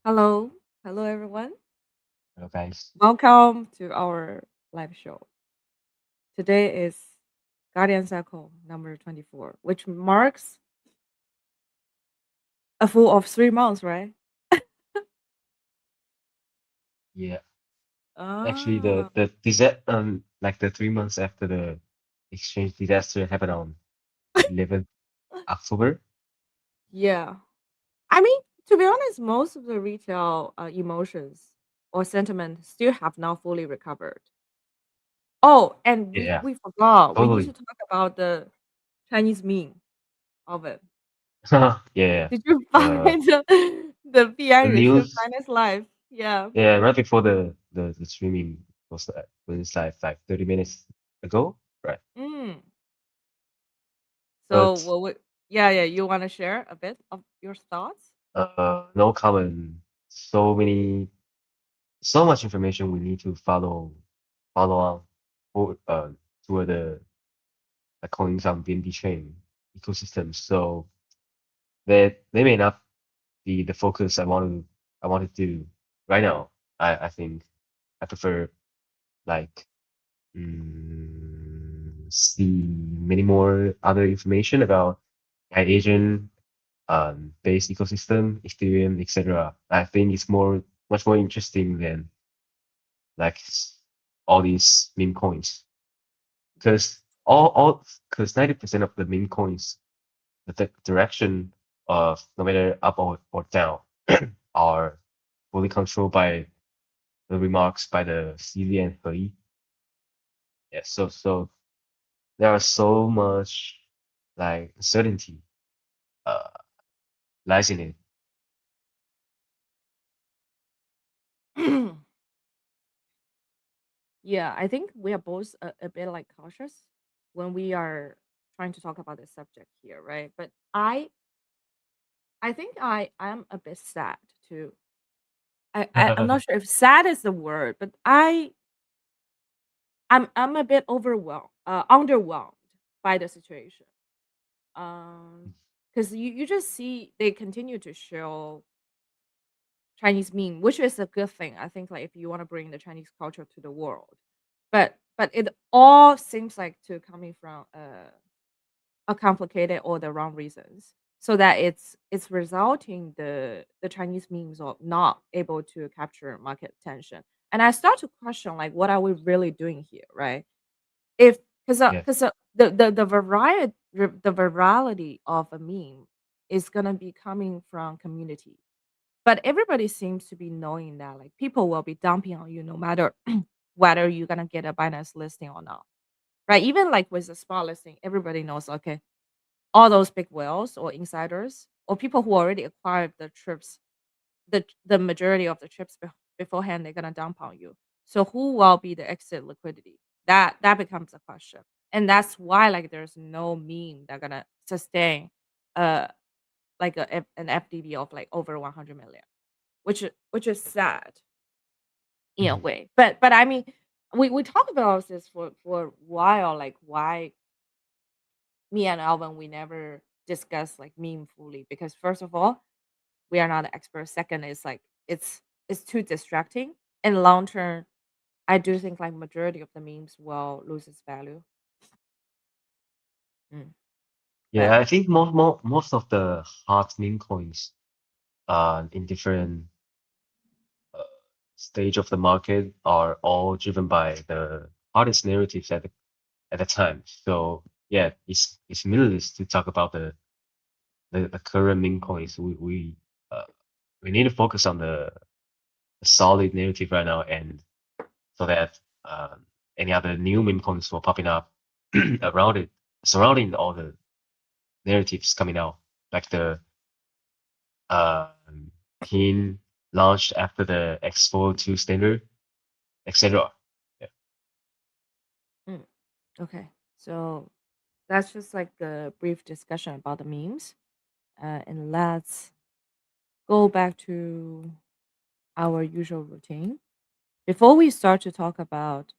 Hello. Hello, everyone. Hello, guys. Welcome to our live show. Today is Guardian Cycle number 24, which marks a full of 3 months, right? Yeah, actually, Ah, the disaster, like the 3 months after the exchange disaster happened on 11th October. yeah. I mean, to be honest, most of the retail emotions or sentiment still have not fully recovered. Oh, and we, Yeah, we forgot. We need to totally. talk about the Chinese meme of it. Yeah, Did you find the the PI the Reserve news. Finance Live? Yeah. Yeah, right before the streaming was like 30 minutes ago, right? Mm. So, But yeah, you want to share a bit of your thoughts? no comment. So many, so much information we need to follow on for toward the coins on BNB chain ecosystem. So they may not be the focus I want to do right now. I think I prefer like see many more other information about Asian based ecosystem, Ethereum, etc. I think it's much more interesting than like all these meme coins Yes. because all because 90% of the meme coins the direction of no matter up or down are fully controlled by the remarks by the CZ and He. Yeah, so there are so much like uncertainty uh lies in it. Yeah, I think we are both a bit like cautious when we are trying to talk about this subject here, right? But I think I am a bit sad too. I'm not sure if sad is the word, but I'm a bit underwhelmed by the situation. Because you just see they continue to show Chinese meme, which is a good thing. I think like if you want to bring the Chinese culture to the world, but it all seems like to coming from a complicated or the wrong reasons, so that it's resulting the Chinese memes are not able to capture market attention. And I start to question like what are we really doing here, right? If Yeah, because the virality of a meme is gonna be coming from community, but everybody seems to be knowing that like people will be dumping on you no matter whether you're gonna get a Binance listing or not. Right? Even like with a spot listing, everybody knows okay, all those big whales or insiders or people who already acquired the trips, the majority of the trips beforehand, they're gonna dump on you. So who will be the exit liquidity? That becomes a question. And that's why like there's no meme that gonna sustain uh like an FDV of like over 100 million, which is sad in a mhm. way. But I mean, we talked about this for a while, like why me and Alvin we never discuss like meme fully because first of all, we are not experts. Second is like it's too distracting. In long term, I do think like majority of the memes will lose its value. Mm. Yeah, But I think most of the hot meme coins in different uh, stage of the market are all driven by the hottest narratives at the time. So yeah, it's meaningless to talk about the current meme coins. Uh, we need to focus on the solid narrative right now, and so that any other new meme coins will popping up around it, surrounding all the narratives coming out, like the um, pin launched after the X4 2 standard, etc. Yeah. mm, okay, so that's just like a brief discussion about the memes, and let's go back to our usual routine. Before we start to talk about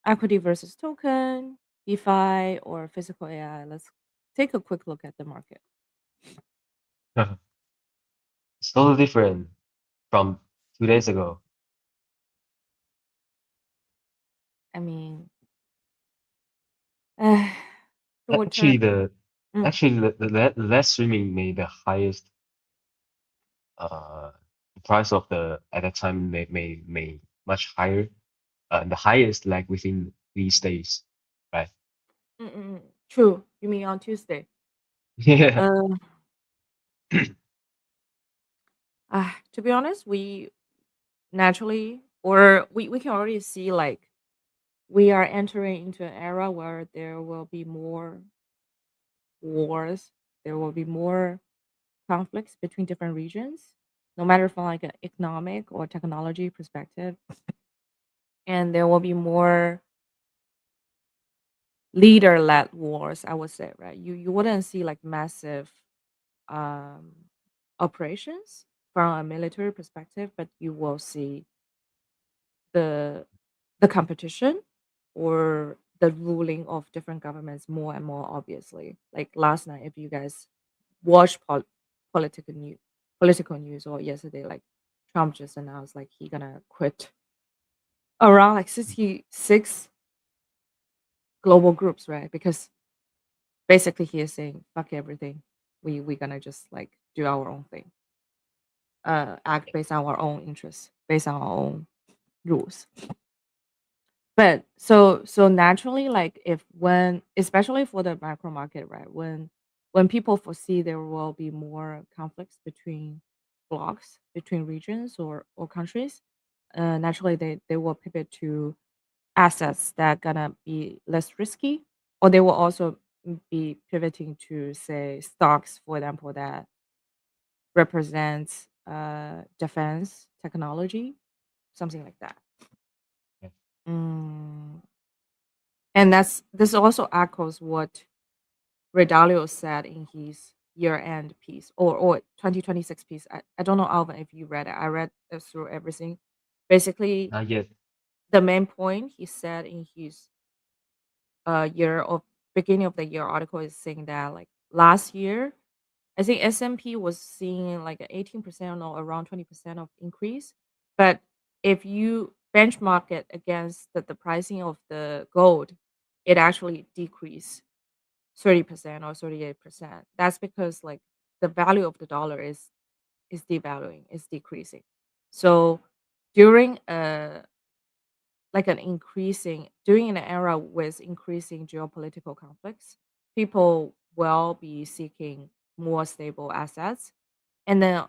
equity versus token, DeFi, or physical AI, let's take a quick look at the market. It's totally different. from 2 days ago. I mean, uh, short term. Actually, the Mm, actually the last streaming made the highest uh the price of the at that time may much higher, the highest like within these days, right? true. You mean on Tuesday? Yeah. Uh, to be honest, we naturally, or we can already see like we are entering into an era where there will be more wars, there will be more conflicts between different regions, no matter from like an economic or technology perspective, and there will be more leader-led wars. I would say, right? You wouldn't see like massive um, operations from a military perspective, but you will see the the competition or the ruling of different governments more and more obviously. Like last night, if you guys watch political news, political news, or yesterday, like Trump just announced like he gonna quit around like 66 global groups, right? Because basically he is saying fuck everything. We gonna just like do our own thing, act based on our own interests, based on our own rules. But so naturally, like if when especially for the macro market, right? When people foresee there will be more conflicts between blocks, between regions or countries, naturally they will pivot to assets that gonna be less risky, or they will also be pivoting to say stocks, for example, that represents defense technology, something like that. Yeah. Mm, and this also echoes what Redalio said in his year-end piece or 2026 piece. I don't know, Alvin, if you read it. I read it through everything. Basically, Not yet. the main point he said in his year of beginning of the year article is saying that like last year, I think S&P was seeing like an 18% or around 20% of increase. But if you benchmark it against the pricing of the gold, it actually decreased 30% or 38%. That's because like the value of the dollar is devaluing, is decreasing. So during like an increasing during an era with increasing geopolitical conflicts, people will be seeking more stable assets. And then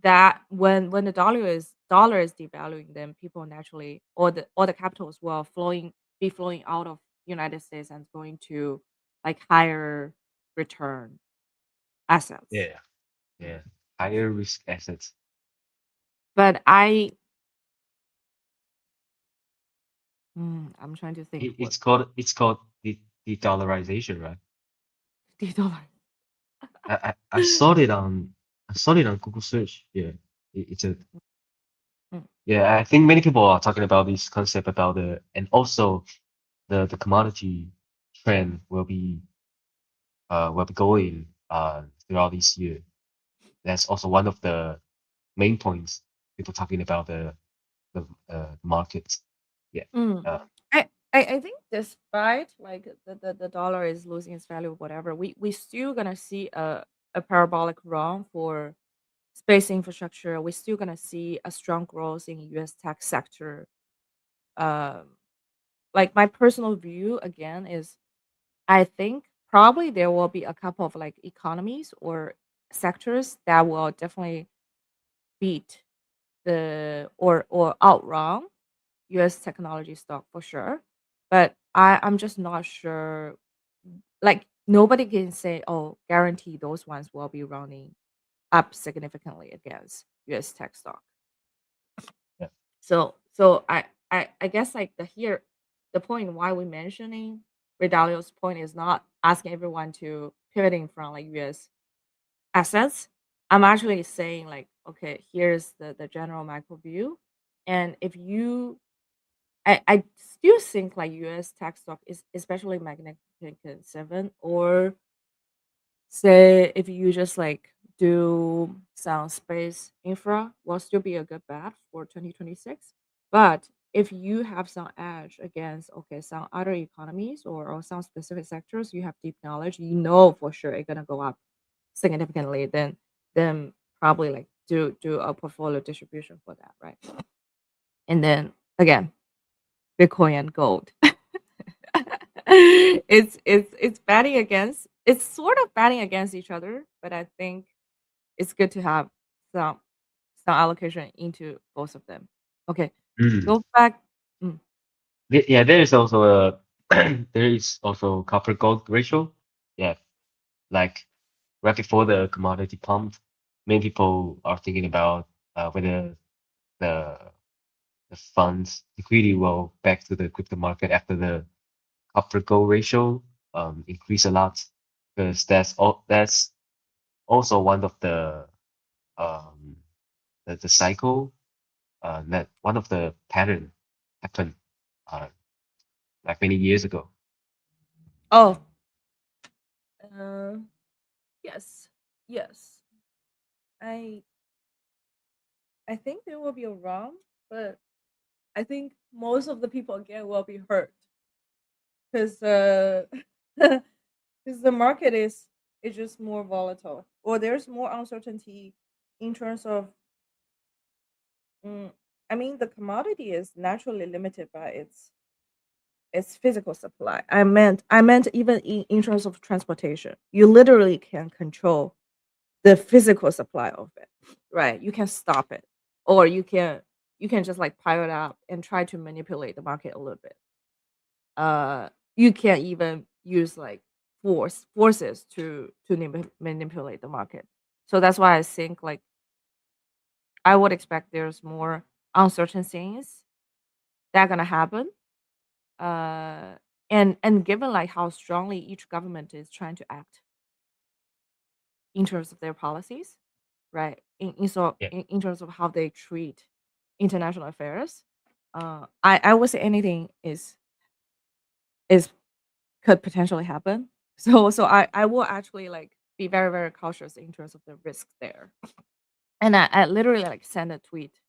that when the dollar is devaluing, then people naturally or the capitals will flowing out of United States and going to like higher return assets. Yeah. Mm. Yeah. Higher risk assets. But I'm trying to think what It's called the dollarization, right? the dollar. I saw it on Google search. Yeah. It's a Mm, yeah, I think many people are talking about this concept about the and also the commodity trend will be going throughout this year. That's also one of the main points people talking about the market. Yeah. mm. Uh, I think despite like the dollar is losing its value, whatever, we still gonna see a parabolic run for space infrastructure. We're still gonna see a strong growth in U.S. tech sector. Um, like my personal view again is I think probably there will be a couple of like economies or sectors that will definitely beat the or outrun US technology stock for sure. But I'm just not sure. Like nobody can say, oh, guarantee those ones will be running up significantly against US tech stock. yeah. So I guess like the point why we mentioning Redalio's point is not asking everyone to pivoting from like US assets. I'm actually saying like, okay, here's the general macro view. And if you I still think like US tech stock is especially Magnificent 7 or say if you just like do some space infra will still be a good bet for 2026. But if you have some edge against some other economies or some specific sectors, you have deep knowledge, you know for sure it's gonna go up significantly, then probably like do a portfolio distribution for that, right? And then again, Bitcoin and gold. It's batting against, it's sort of batting against each other, but I think it's good to have some some allocation into both of them. Okay, Mm. go back. Mm. Yeah, there is also a there is also copper gold ratio. Yeah, like right before the commodity pumped, many people are thinking about whether the the funds liquidity will back to the crypto market after the copper gold ratio increase a lot, because that's also one of um the cycle that one of the pattern happened uh like many years ago. Oh, uh, yes, yes. I I think there will be a run, but I think most of the people again will be hurt because because the market is just more volatile, or there's more uncertainty in terms of. Mm, I mean, the commodity is naturally limited by its physical supply. I meant even in terms of transportation, you literally can control the physical supply of it, right? You can stop it, or you can just like pile it up and try to manipulate the market a little bit. You can't even use like forces to manipulate the market. So that's why I think like I would expect there's more uncertain things that are gonna happen. Uh, and given like how strongly each government is trying to act in terms of their policies, right? Yeah. In terms of how they treat international affairs, I would say anything is could potentially happen. So I will actually like be very very cautious in terms of the risk there. And I literally like sent a tweet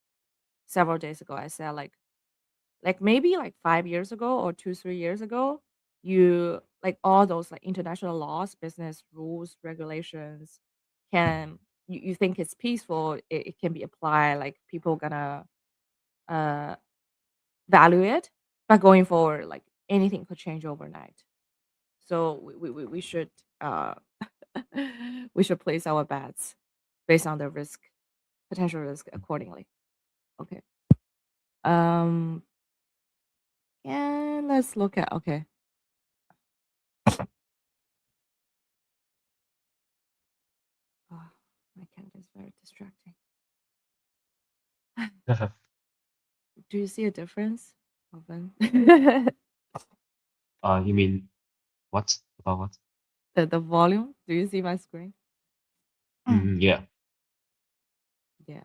several days ago. I said like maybe like 5 years ago or 2 3 years ago, you like all those like international laws, business rules, regulations can you think it's peaceful, it can be applied, like people gonna uh value it. But going forward, like anything could change overnight. So we should uh we should place our bets based on the risk, potential risk accordingly. Okay. Um and let's look at okay. Oh, my cat is very distracting. Do you see a difference? Open. You mean what about what? The volume. Do you see my screen? Mm, yeah. Yeah.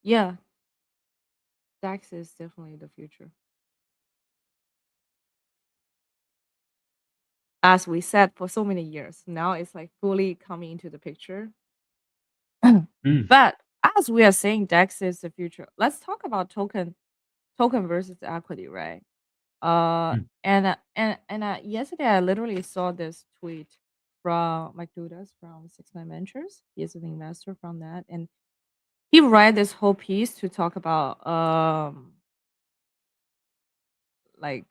Yeah. DAX is definitely the future. As we said for so many years, now it's like fully coming into the picture. Mm, But as we are saying DAX is the future, let's talk about token versus equity, right? mm, Yesterday I literally saw this tweet from Mike Dudas from Six Man Ventures. He is an investor from that, and he write this whole piece to talk about like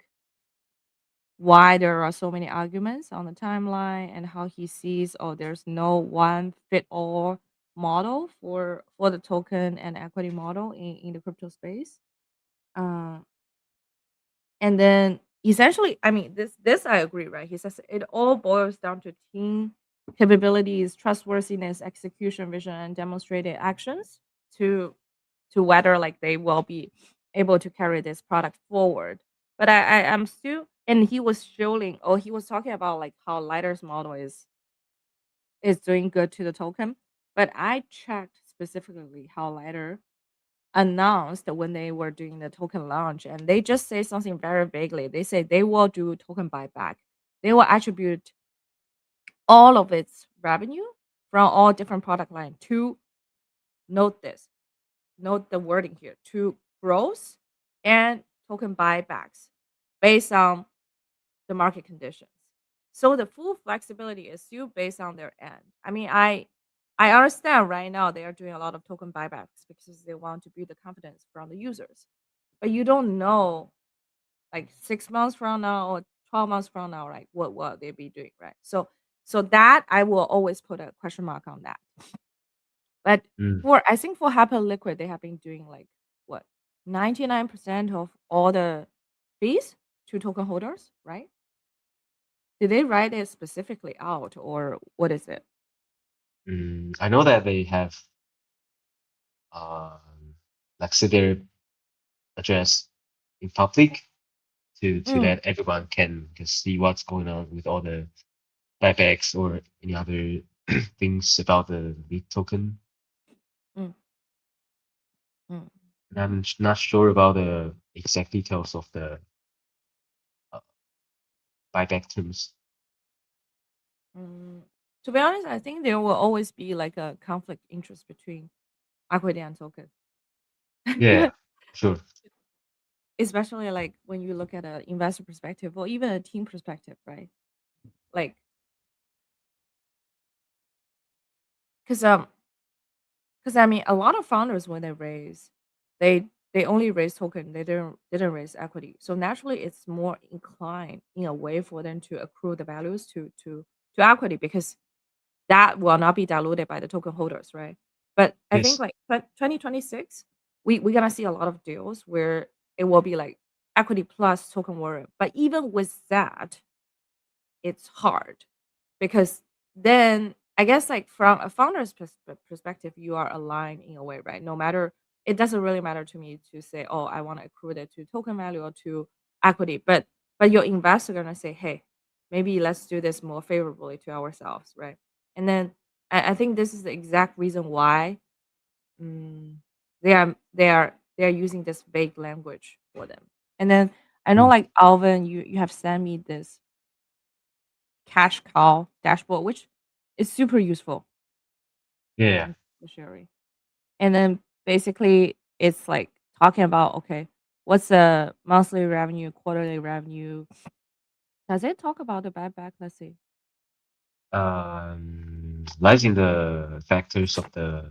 why there are so many arguments on the timeline and how he sees there's no one fit all model for the token and equity model in the crypto space. Uh, And then essentially, I mean, this I agree, right? He says it all boils down to team capabilities, trustworthiness, execution, vision, and demonstrated actions to to whether like they will be able to carry this product forward. But I'm still, and he was showing, or he was talking about like how Lighter's model is doing good to the token. But I checked specifically how Lighter announced when they were doing the token launch, and they just say something very vaguely. They say they will do token buyback. They will attribute all of its revenue from all different product line to, note this, note the wording here, to growth and token buybacks based on the market conditions. So the full flexibility is still based on their end. I mean, I understand right now they are doing a lot of token buybacks because they want to build the confidence from the users. But you don't know, like 6 months from now or 12 months from now, right? What will they be doing, right? So that I will always put a question mark on that. But Mm, for, I think for Hyper Liquid, they have been doing like what, 99% of all the fees to token holders, right? Did they write it specifically out or what is it? I know that they have like set their address in public to Mm, let everyone can see what's going on with all the buybacks or any other things about the lead token. mm, mm, And not sure about the exact details of the uh, buyback terms. mm. To be honest, I think there will always be like a conflict interest between equity and token. Yeah, sure. Especially like when you look at an investor perspective or even a team perspective, right? Like, because because I mean, a lot of founders when they raise, they only raise token. They didn't raise equity. So naturally, it's more inclined in a way for them to accrue the values to equity because that will not be diluted by the token holders, right? But I think Yes. like 2026, we're gonna see a lot of deals where it will be like equity plus token warrant. But even with that, it's hard because then I guess like from a founder's perspective, you are aligned in a way, right? No matter, it doesn't really matter to me to say, oh, I want to accrue it to token value or to equity, but your investor gonna say, hey, maybe let's do this more favorably to ourselves, right? And then I think this is the exact reason why mm, they are using this vague language for them. And then I know Mm. like Alvin, you have sent me this cash cow dashboard, which is super useful. Yeah. Thanks for sharing. And then basically it's like talking about, okay, what's the monthly revenue, quarterly revenue? Does it talk about the buyback? Let's see. Lies in the factors of the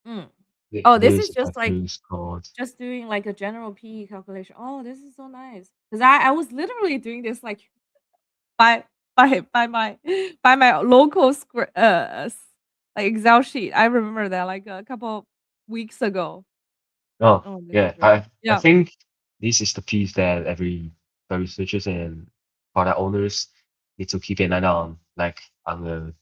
Mm. Oh, there this is is a just like factors called just doing like a general PE calculation. Oh, this is so nice. Because I was literally doing this like by by my by my local like Excel sheet. I remember that like a couple weeks ago. oh Oh, this is yeah. great. I Yeah. think this is the piece that every the researchers and product owners need to keep an eye on, like on a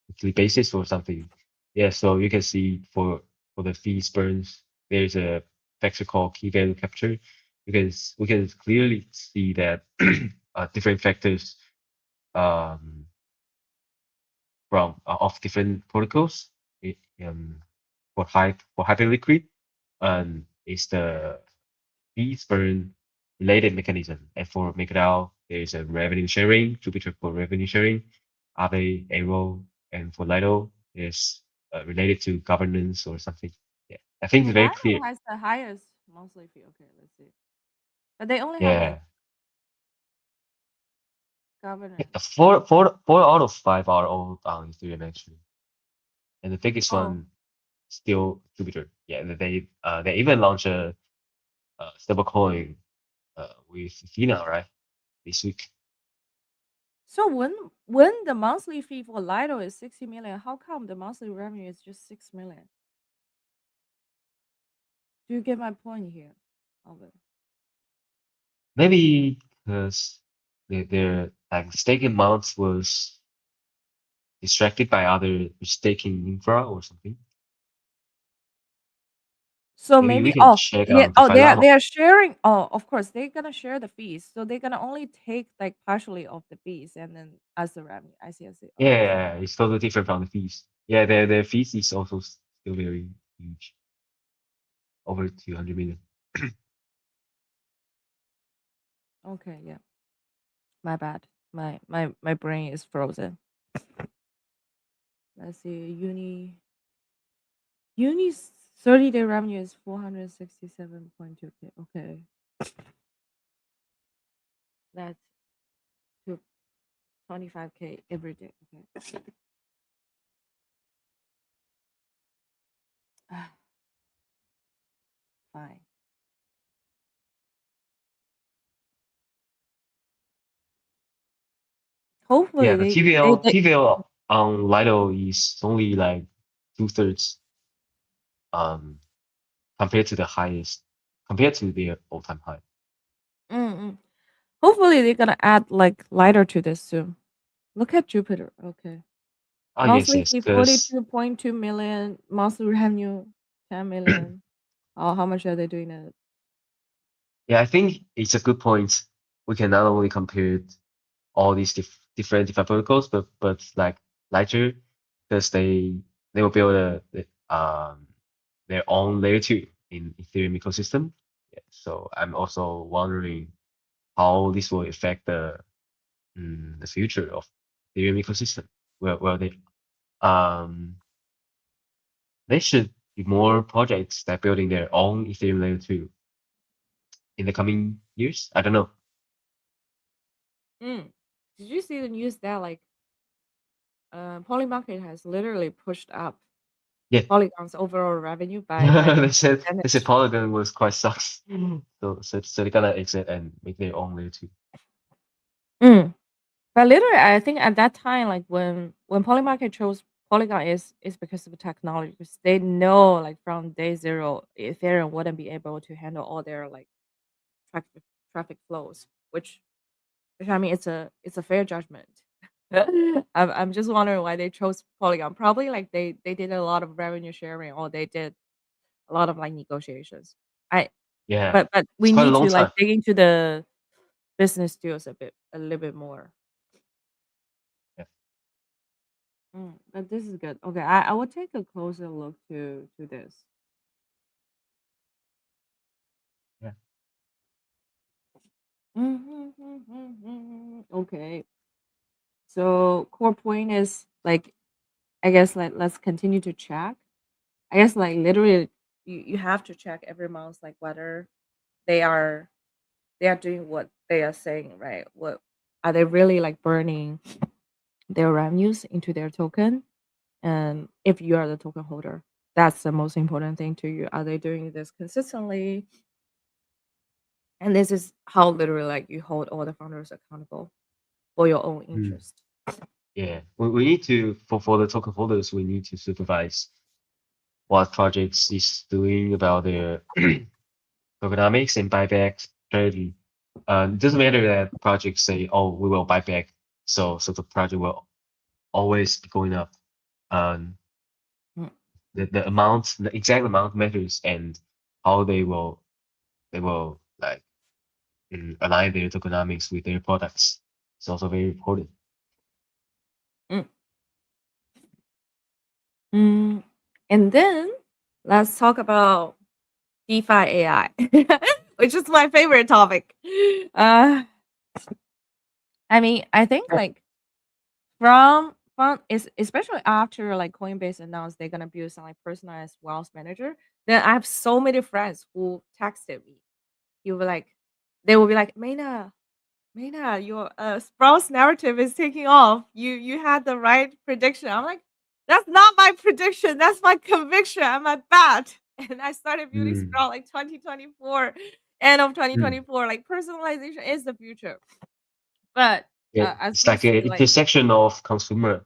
weekly basis or something. Yeah, so you can see for the fees burns, there's a factor called key value capture. We can clearly see that different factors um, from of different protocols i- um, for Hyperliquid is the fees burn related mechanism. And for MakerDAO, there is a revenue sharing, Jupiter for revenue sharing, Aave, Aero, and for Lido is related to governance or something. Yeah, I think Oh, it's very Lido clear. has the highest monthly fee. Okay, let's see. But they only have like Yeah, governance. four out of five are all on Ethereum actually, and the biggest Oh, one still Jupiter. Yeah, they even launched a stablecoin with Athena right this week. so when the monthly fee for Lido is 60 million, how come the monthly revenue is just 6 million? Do you get my point here, Alvin? Maybe because their like staking amounts was distracted by other staking infra or something. So Maybe we maybe, can oh check yeah, on oh DeFi Lano. they are sharing. Oh, of course they're gonna share the fees. So they're gonna only take like partially of the fees and then as the revenue. I see. I see. Yeah, Oh, yeah, okay. yeah, it's totally different from the fees. Yeah, their fees is also still very huge. over 200 million. Okay, yeah. My bad. My brain is frozen. Let's see. Uni's 30-day revenue is 467.2K. Okay. That's to 25K every day. Okay. Ah, fine. Hopefully Yeah, the TVL on Lido is only like two-thirds um compared to the highest, compared to their all-time high. mm. Hopefully they're gonna add like lighter to this soon. Look at Jupiter. Okay. Ah, yes, Monthly yes, fee because 42.2 million. Monthly revenue 10 million. How much are they doing it? yeah, I think it's a good point. We can not only compare all these different DeFi protocols, but like Ledger, because they will build their own layer two in Ethereum ecosystem. Yeah, so I'm also wondering how this will affect the future of Ethereum ecosystem. Well, they should be more projects that building their own Ethereum layer two in the coming years. I don't know. Mm. Did you see the news that like Polymarket has literally pushed up Yeah, Polygon's overall revenue by a they said percentage? Polygon was quite sucks. So they're gonna exit and make their own layer two. Mm. But literally, I think at that time, like when Polymarket chose Polygon is because of the technology, because they know like from day zero, Ethereum wouldn't be able to handle all their like traffic traffic flows, which I mean it's a fair judgment. I'm just wondering why they chose Polygon. Probably like they did a lot of revenue sharing or they did a lot of like negotiations. I Yeah, but it's we quite a need long to like time. dig into the business deals a little bit more. Yeah, But this is good. Okay, I will take a closer look to this. yeah, Okay, so core point is like I guess like let's continue to check. I guess like literally you have to check every month like whether they are they are doing what they are saying, right? What are they really like burning their revenues into their token? And if you are the token holder, that's the most important thing to you. Are they doing this consistently? And this is how literally like you hold all the founders accountable for your own mm, interest. yeah. We need to for the token holders, we need to supervise what projects is doing about their tokenomics and buyback strategy. It doesn't matter that projects say, "Oh, we will buy back," so the project will always be going up. Um, Mm, the amount, the exact amount matters, and how they will like align their tokenomics with their products. It's also very important. mm, mm. And then let's talk about DeFi AI, which is my favorite topic. Uh, I mean, I think Yeah. like from is especially after like Coinbase announced they're gonna build some like personalized wealth manager. Then I have so many friends who texted me. You were like, they will be like, Maina, your Sprouse narrative is taking off. You had the right prediction. I'm like, that's not my prediction. That's my conviction and my bet. And I started building Mm, Sprout like 2024, end of mm. 2024. Like personalization is the future. But Yeah, as it's we like see, an like intersection of consumer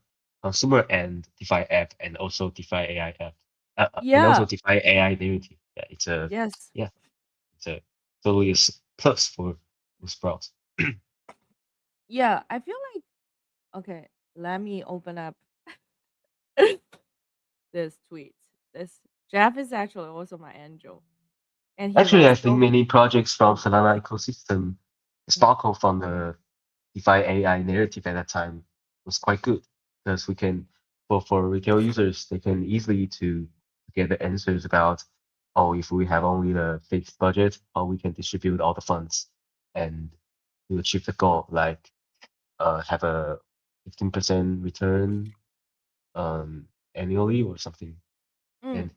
and DeFi app, and also DeFi AI app, and also yeah, DeFi AI narrative. Yeah, yes, yeah, it's a totally a plus for Sprout. yeah. I feel like okay. Let me open up this tweet. This Jeff is actually also my angel, and he Actually, writes I think so. many projects from Solana ecosystem sparkle from the DeFi AI narrative at that time was quite good, because we can for retail users, they can easily to get the answers about or if we have only the fixed budget, how we can distribute all the funds and to achieve the goal, like have a 15% return annually or something. Mm,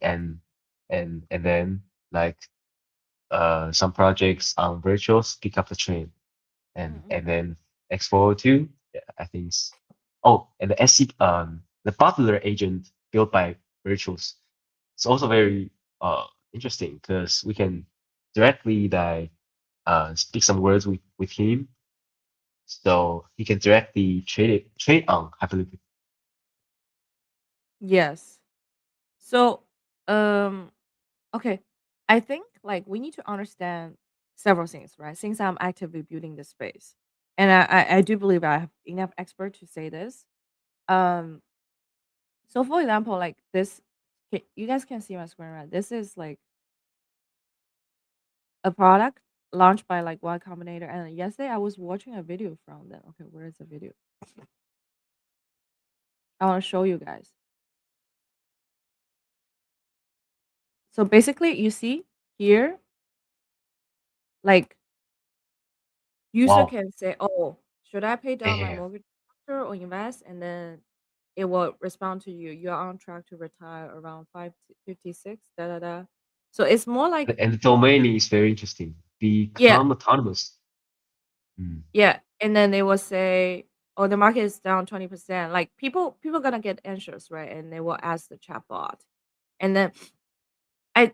And then like some projects on virtuals pick up the train mm, and mm. then X402, yeah, I think oh, and the SC the Butler agent built by virtuals. It's also very interesting because we can directly like speak some words with him, so he can directly trade on Hyperloop. Yes. So, um, okay. I think like we need to understand several things, right? Since I'm actively building this space, and I do believe I have enough expert to say this. Um, so for example, like this, you guys can see my screen, right? This is like a product launched by like Y Combinator, and yesterday I was watching a video from them. Okay, where is the video? I want to show you guys. So basically, you see here, like user Wow. can say, "Oh, should I pay Yeah, down yeah, my yeah. mortgage faster or invest?" And then it will respond to you. You are on track to retire around 556. Da da da. So it's more like And the domain is very interesting. yeah, Become autonomous. Mm. yeah. And then they will say, "Oh, the market is down 20%." Like people gonna get anxious, right? And they will ask the chatbot. And then I,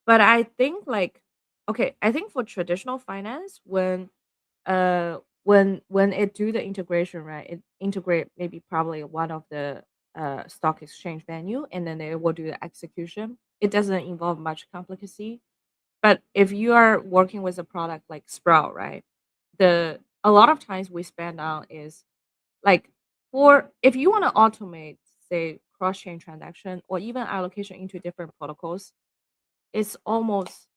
but I think like, okay, I think for traditional finance, when it do the integration, right, it integrate maybe probably one of the stock exchange venue, and then they will do the execution. It doesn't involve much complexity. But if you are working with a product like Sprout, right, the a lot of times we spend on is like, for if you want to automate, say, cross chain transaction or even allocation into different protocols, it's almost,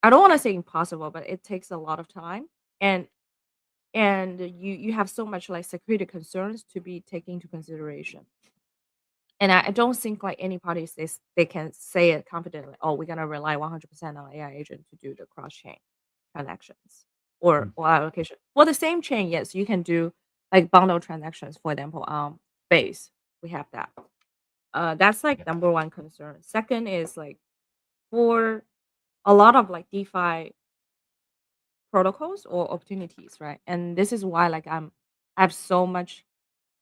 I don't want to say impossible, but it takes a lot of time, and you have so much like security concerns to be taken into consideration. And I don't think like any parties they can say it confidently. Oh, we're gonna rely 100% on AI agent to do the cross chain transactions Mm. or allocation for the same chain. Yes, you can do like bundle transactions. For example, base, we have that. That's like Yeah. number one concern. Second is like for a lot of like DeFi protocols or opportunities, right? And this is why like I have so much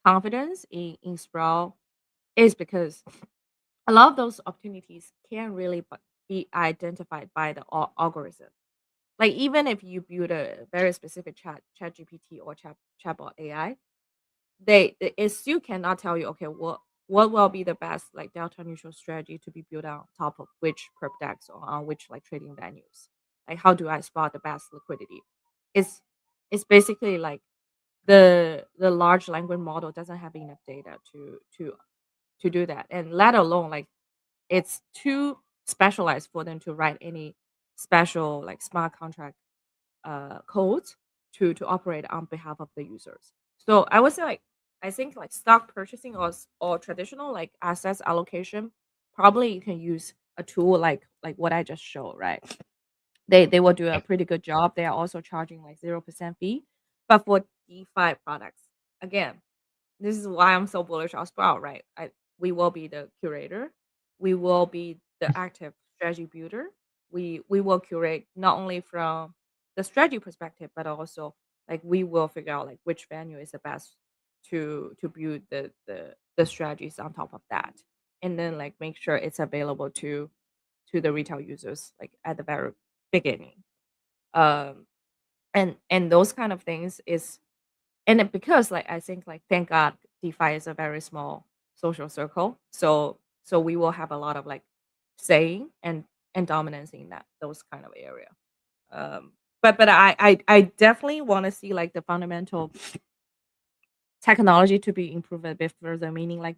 confidence in Sprout, is because a lot of those opportunities can really be identified by the algorithm. Like even if you build a very specific chat GPT or chatbot AI, it still cannot tell you, okay, what will be the best like delta neutral strategy to be built on top of which perp dex or on which like trading venues. Like how do I spot the best liquidity? It's it's basically like the large language model doesn't have enough data to do that, and let alone like it's too specialized for them to write any special like smart contract codes to operate on behalf of the users. So I would say like, I think like stock purchasing or traditional like assets allocation, probably you can use a tool like what I just showed, right? They will do a Yeah. pretty good job. They are also charging like 0% fee. But for DeFi products, again, this is why I'm so bullish on Sprout, right? We will be the curator. We will be the active strategy builder. We will curate not only from the strategy perspective, but also like we will figure out like which venue is the best to build the strategies on top of that, and then like make sure it's available to the retail users like at the very beginning. Um, and those kind of things is, and because like I think like thank God DeFi is a very small social circle, so we will have a lot of like saying and dominance in that those kind of area. Um, but I definitely want to see like the fundamental technology to be improved a bit further. Meaning like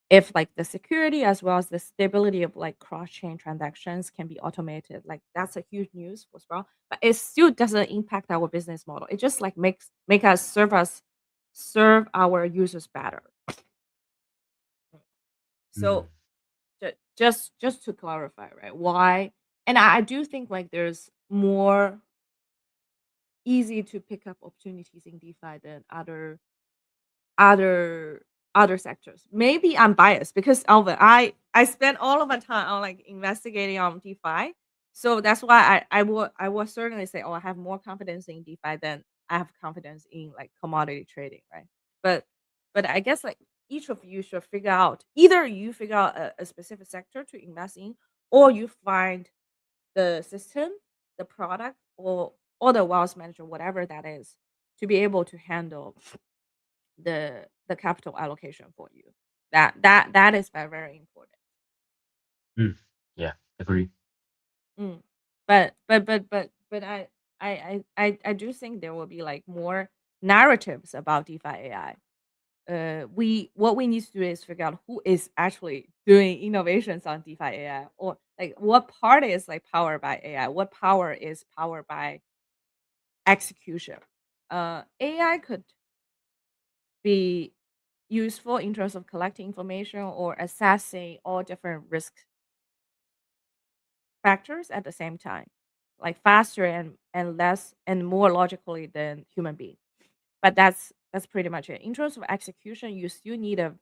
if like the security as well as the stability of like cross chain transactions can be automated, like that's a huge news for Sprout. But it still doesn't impact our business model. It just like make us serve our users better. Mm. So just to clarify, right? Why? And I do think like there's more easy to pick up opportunities in DeFi than other other sectors. Maybe I'm biased because Alvin, I spent all of my time on like investigating on DeFi, so that's why I will certainly say, oh, I have more confidence in DeFi than I have confidence in like commodity trading, right? But but I guess like each of you should figure out either you figure out a specific sector to invest in, or you find the system, the product, or the wealth manager, whatever that is, to be able to handle the capital allocation for you. That is very, very important. Mm. Yeah, agree. Mm. But I do think there will be like more narratives about DeFi AI. We what we need to do is figure out who is actually doing innovations on DeFi AI, or like what part is like powered by AI, what power is powered by execution. AI could be useful in terms of collecting information or assessing all different risk factors at the same time, like faster and less and more logically than human being. But that's pretty much it. In terms of execution, you still need a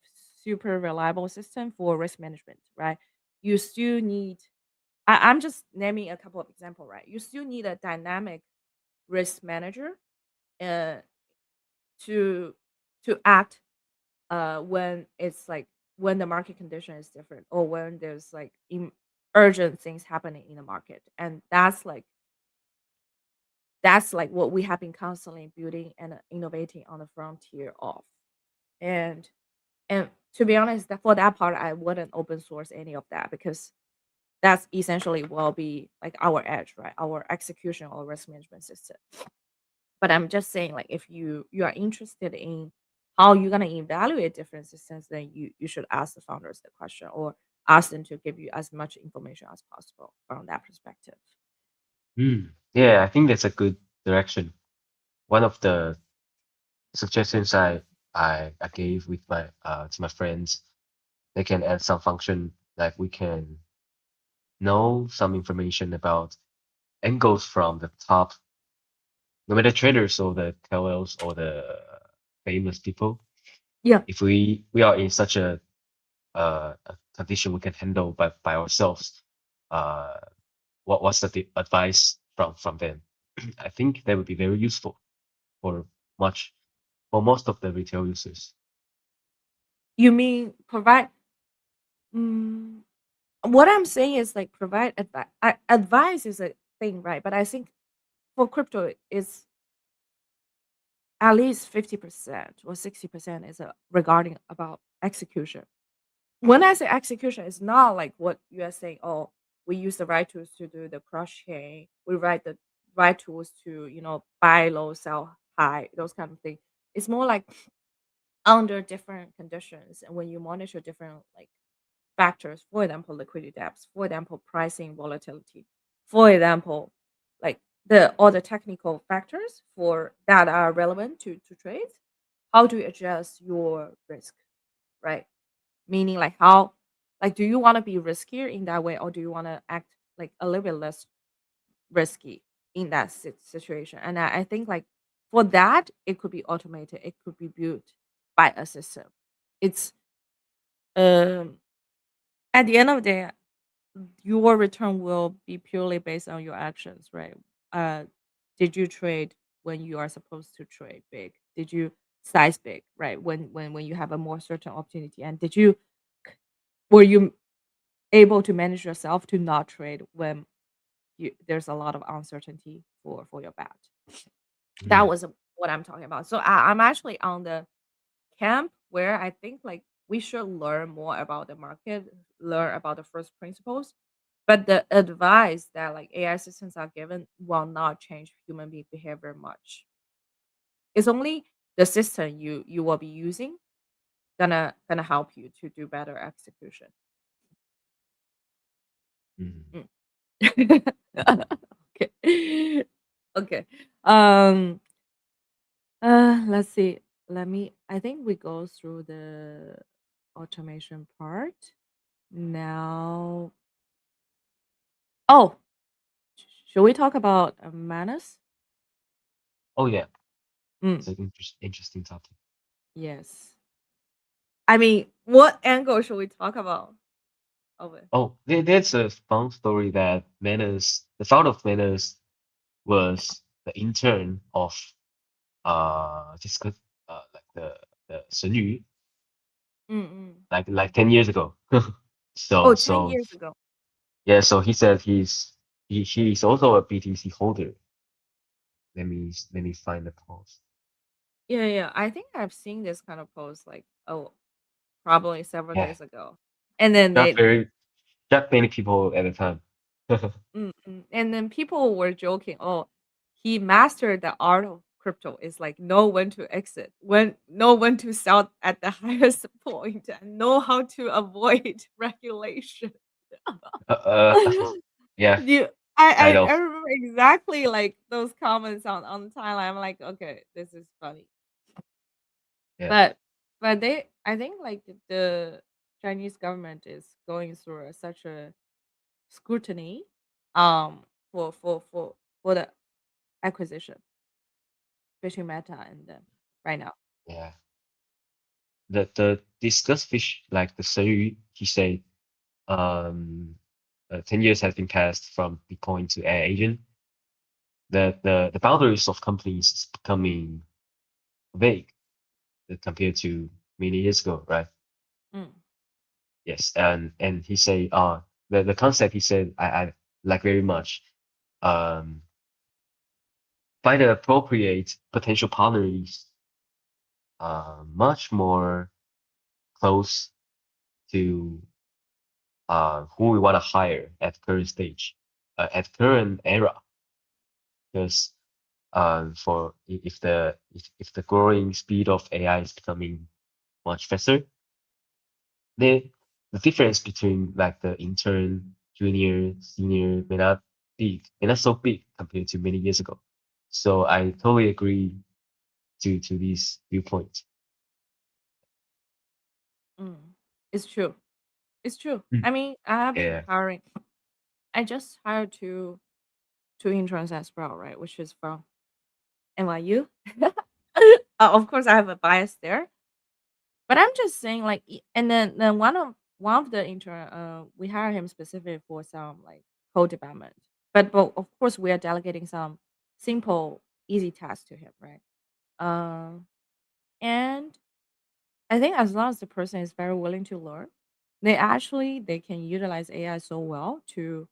super reliable system for risk management, right? You still need I'm just naming a couple of examples, right? You still need a dynamic risk manager uh, to act when it's like when the market condition is different or when there's like urgent things happening in the market, and that's like what we have been constantly building and innovating on the frontier of. And and to be honest, that for that part I wouldn't open source any of that because that's essentially will be like our edge, right? Our execution or risk management system. But I'm just saying, like, if you are interested in how you're gonna evaluate different systems, then you should ask the founders the question or ask them to give you as much information as possible from that perspective. Mm. Yeah, I think that's a good direction. One of the suggestions I gave with my to my friends, they can add some function like we can know some information about angles from the top, no matter traders or the KOLs or the famous people. Yeah. If we are in such a condition we can handle by ourselves, uh, what's the advice from them? I think that would be very useful for much for most of the retail users. You mean provide mm, what I'm saying is like provide advice. Advice is a thing, right? But I think for crypto is at least 50% or 60% is regarding about execution. When I say execution, it's not like what you are saying, oh, we use the right tools to do the cross chain, we write the right tools to, buy low, sell high, those kind of things. It's more like under different conditions and when you monitor different like factors, for example, liquidity depth, for example, pricing volatility, for example, like the all the technical factors for that are relevant to trades, how do you adjust your risk, right? Meaning like how like do you want to be riskier in that way or do you want to act like a little bit less risky in that situation? And I think like for that it could be automated, it could be built by a system. It's um at the end of the day your return will be purely based on your actions, right? uh did you trade when you are supposed to trade big? Did you size big, right? When you have a more certain opportunity, and did you were you able to manage yourself to not trade when there's a lot of uncertainty for your bet? That Mm, was what I'm talking about. So I'm actually on the camp where I think like we should learn more about the market, learn about the first principles, but the advice that like AI systems are given will not change human being behavior much. It's only the system you will be using gonna help you to do better execution. mm, Mm. Okay. Okay. Um let's see. I think we go through the automation part. Now, oh, should we talk about manners? Oh yeah, it's Mm, an interesting topic. yes. I mean, what angle should we talk about of it? Oh, there's a fun story that Manners, the founder of Manners, was the intern of this like the 神语 Mm-mm. like 10 years ago. Oh, So 10 so years ago. yeah, so he said he's also a BTC holder. Let me find the post. Yeah, yeah. I think I've seen this kind of post like, oh, probably several Yeah, days ago. And then not they very not many people at the time. and then people were joking, "Oh, he mastered the art of crypto. Is like know when to exit, when know when to sell at the highest point, and know how to avoid regulation." Uh, uh, yeah, You kind I of. remember exactly like those comments on the timeline. I'm like, "Okay, this is funny." Yeah, But they I think like the Chinese government is going through such a scrutiny for for the acquisition between Meta and them right now. yeah. The discuss fish like the 神语, he said, um, 10 years has been passed from Bitcoin to AI agent. The boundaries of companies is becoming vague compared to many years ago, right? Mm. Yes, and he say, the concept he said I like very much. Um, find the appropriate potential partners, much more close to who we want to hire at current stage, at current era, because for if the growing speed of AI is becoming much faster, the the difference between like the intern, junior, senior may not so big compared to many years ago. So I totally agree to these viewpoints. Mm. It's true. It's true. Mm. I mean, I have been Yeah. hiring. I just hired two interns as well, right? Which is from NYU. Of course, I have a bias there, but I'm just saying, like, and then one of the intern, we hire him specifically for some like code development, but of course we are delegating some simple, easy tasks to him, right? Um, and I think as long as the person is very willing to learn, they can utilize AI so well to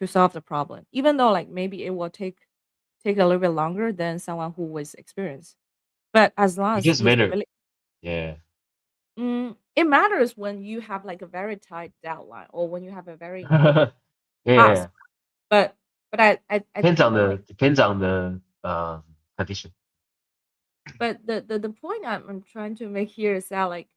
solve the problem. Even though like maybe it will take a little bit longer than someone who was experienced. But as long It as just he's matter. really Yeah. it matters when you have like a very tight deadline or when you have a very Yeah. important Yeah. task. But I think like Depends on the condition. but the point I'm trying to make here is that like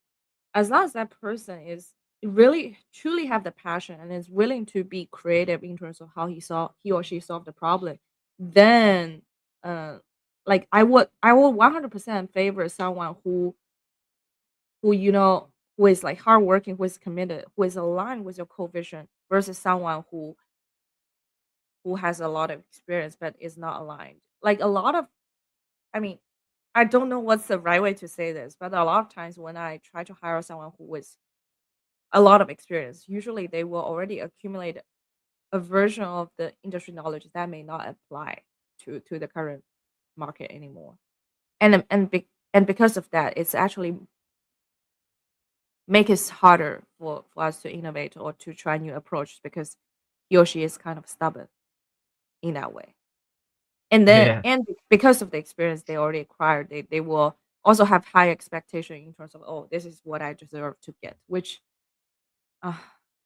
as long as that person is really truly have the passion and is willing to be creative in terms of how he or she solved the problem, then uh like I would 100% favor someone who who is like hardworking, who is committed, who is aligned with your core vision versus someone who has a lot of experience but is not aligned. Like a lot of I mean, I don't know what's the right way to say this, but a lot of times when I try to hire someone who is a lot of experience, usually they will already accumulate a version of the industry knowledge that may not apply to the current market anymore. And because of that, it's actually make it harder for us to innovate or to try new approaches because he or she is kind of stubborn in that way. And then Yeah. because of the experience they already acquired, they will also have high expectation in terms of, oh, this is what I deserve to get, which uh,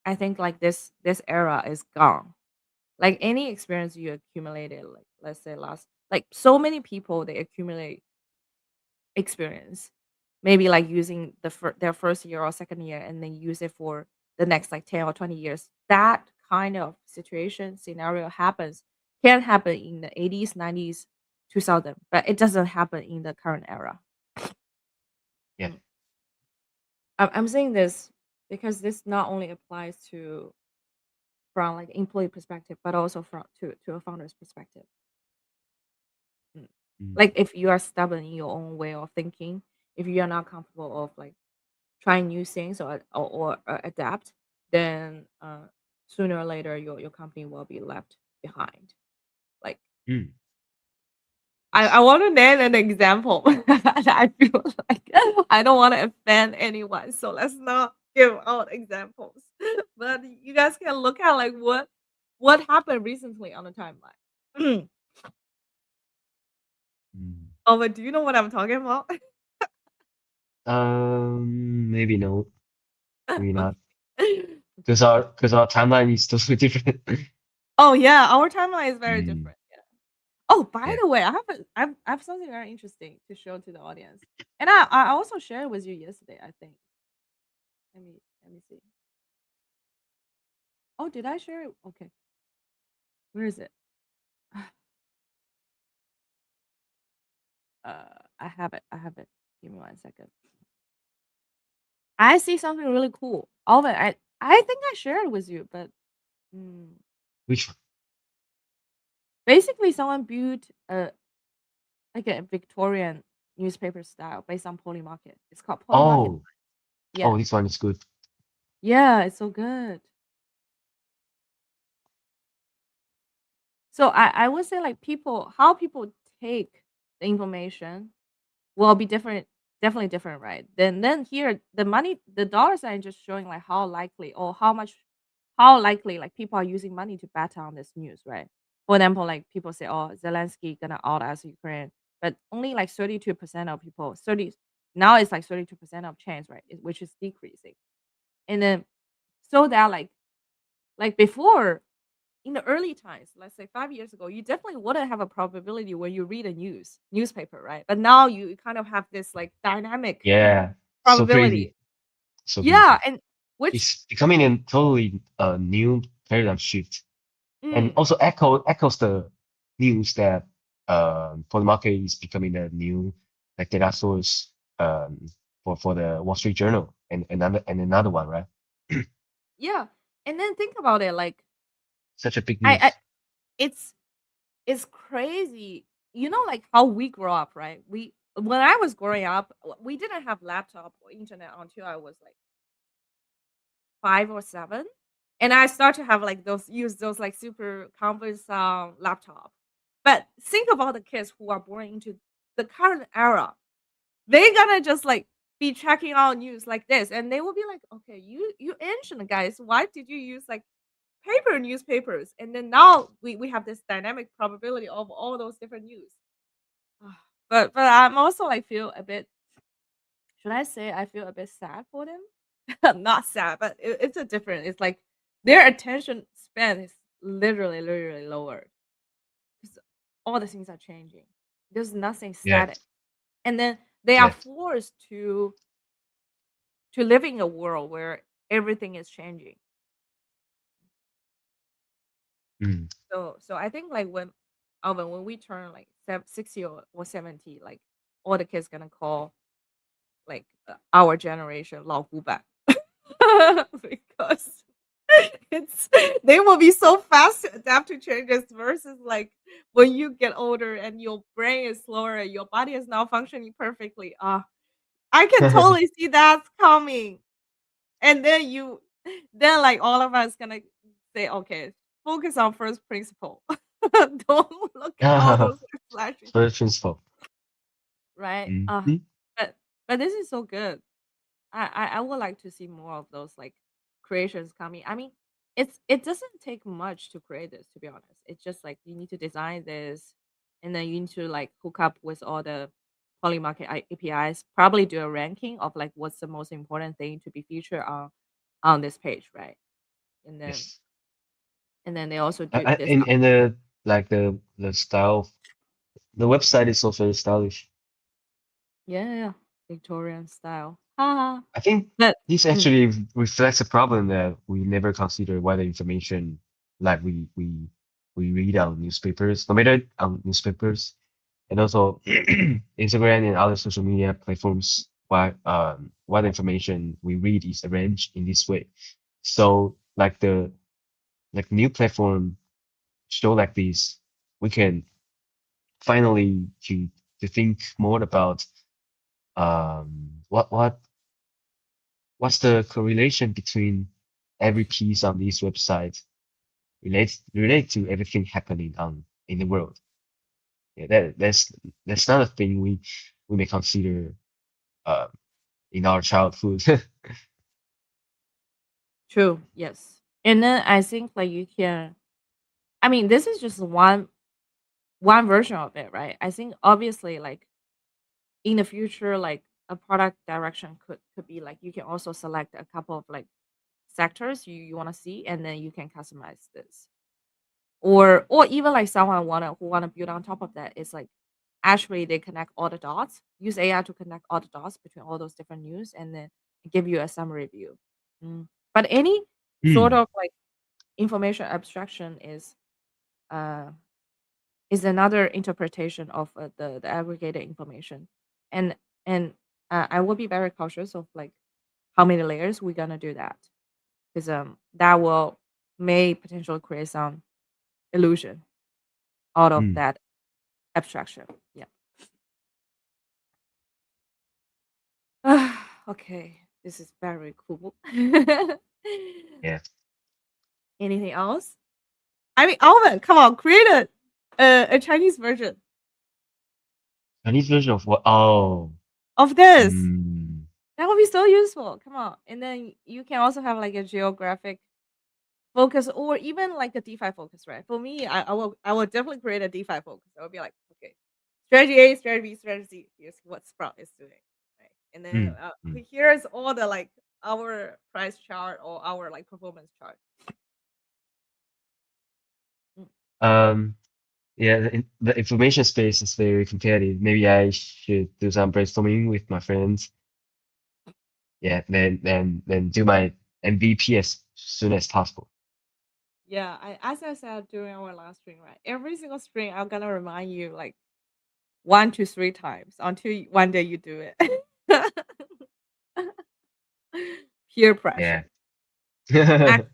I think like this era is gone. Like any experience you accumulated, like let's say last, like so many people they accumulate experience, maybe like using their first year or second year, and then use it for the next like 10 or 20 years. That kind of situation scenario happens can happen in the 80s, 90s, 2000, but it doesn't happen in the current era. Yeah. Mm. I'm saying this. because this not only applies to from like employee perspective, but also from to a founder's perspective. Mm. Mm, Like if you are stubborn in your own way of thinking, if you are not comfortable of like trying new things or adapt, then sooner or later your company will be left behind. Like mm, I yes. want to name an example. I feel like I don't want to offend anyone, so let's not give out examples. But you guys can look at like what happened recently on the timeline. Mm. Oh, but do you know what I'm talking about? Maybe no, maybe not. Okay. Because our timeline is totally different. Oh yeah, our timeline is very Mm, different. Yeah. Oh, by yeah. the way, I have something very interesting to show to the audience, and I also shared it with you yesterday. I think. Let me see. Oh, did I share it? Okay, where is it? I have it. I have it. Give me 1 second. I see something really cool. All of it. I think I shared it with you, but mm, Which one? basically, someone built a like a Victorian newspaper style based on Poly Market. It's called Poly Market. Oh, Yeah, oh, this one is good. yeah, it's so good. So I would say like people how people take the information will be different, definitely different, right? Then here the money, the dollar sign just showing like how likely or how likely like people are using money to bet on this news, right? For example, like people say, oh, Zelensky gonna out as Ukraine, but only like 32% of people, 30 now it's like 32% of chance, right? Which is decreasing. And then so that like before in the early times, let's say 5 years ago, you definitely wouldn't have a probability when you read a newspaper, right? But now you kind of have this like dynamic Yeah, so crazy, probability. so Yeah, crazy. and which It's becoming a totally new paradigm shift, and mm, also echoes the news that for the market is becoming a new like data source for the Wall Street Journal and another one, right? yeah, and then think about it, like Such a big I news. it's it's crazy. You know, like how we grow up, right? We when I was growing up, we didn't have laptop or internet until I was like 5 or 7, and I start to have like those use those like super cumbersome laptop. But think about the kids who are born into the current era. They're gonna just like be checking out news like this, and they will be like, "Okay, you ancient guys, why did you use like paper newspapers?" And then now we have this dynamic probability of all those different news. Ah, but I'm also like feel a bit. Should I say I feel a bit sad for them? Not sad, but it's a different. It's like their attention span is literally lowered because all the things are changing. There's nothing Yeah, static, and then they are yeah. forced to live in a world where everything is changing. Mm. So I think like when Alvin, when we turn like 60 or 70, like all the kids gonna call like our generation 老古板. Because it's they will be so fast to adapt to changes versus like when you get older and your brain is slower, your body is not functioning perfectly. I can totally see that's coming. And then like all of us gonna say, okay, focus on first principle. Don't look at all those like, flashy Very things, principle. right? Mhm. But this is so good. I would like to see more of those like creations coming. I mean, it doesn't take much to create this, to be honest. It's just like you need to design this, and then you need to like hook up with all the Polymarket APIs. Probably do a ranking of like what's the most important thing to be featured on this page, right? And then Yes. and then they also do this. And the like the style, the website is also very stylish. Yeah, yeah, yeah. Victorian style. Haha. I think But this mm, actually reflects a problem that we never consider whether information like we read on newspapers, no matter on newspapers, and also Instagram and other social media platforms. what information we read is arranged in this way. So like the like new platform show like this, we can finally to think more about what's the correlation between every piece on this website relate to everything happening on in the world. Yeah, that's not a thing we may consider uh, in our childhood. True. Yes. And then I think like you can. I mean, this is just one version of it, right? I think obviously like in the future, like a product direction could be like you can also select a couple of like sectors you want to see, and then you can customize this. Or even like someone wanna build on top of that. It's like actually they connect all the dots, use AI to connect all the dots between all those different news, and then give you a summary view. But any sort Hmm. of like information abstraction uh is another interpretation of the aggregated information, and and I will be very cautious of like how many layers we're gonna do that, because that will may potentially create some illusion out of Hmm. that abstraction. Yeah. Okay, this is very cool. Yeah. Anything else? I mean, Alvin, come on, create a Chinese version Chinese version of what? Oh. of this. Hmm. That would be so useful. Come on, and then you can also have like a geographic focus, or even like a DeFi focus, right? For me, I will definitely create a DeFi focus. I would be like, okay, strategy A, strategy B, strategy C. Here's what Sprout is doing, right? And then Hmm. Hmm. here's all the like our price chart or our like performance chart. Mm. Um. Yeah, the information space is very competitive. Maybe I should do some brainstorming with my friends. Yeah, then do my MVP as soon as possible. Yeah, as I said during our last stream, right? Every single stream, I'm gonna remind you like 1 to 3 times until one day you do it. Peer Yeah. pressure.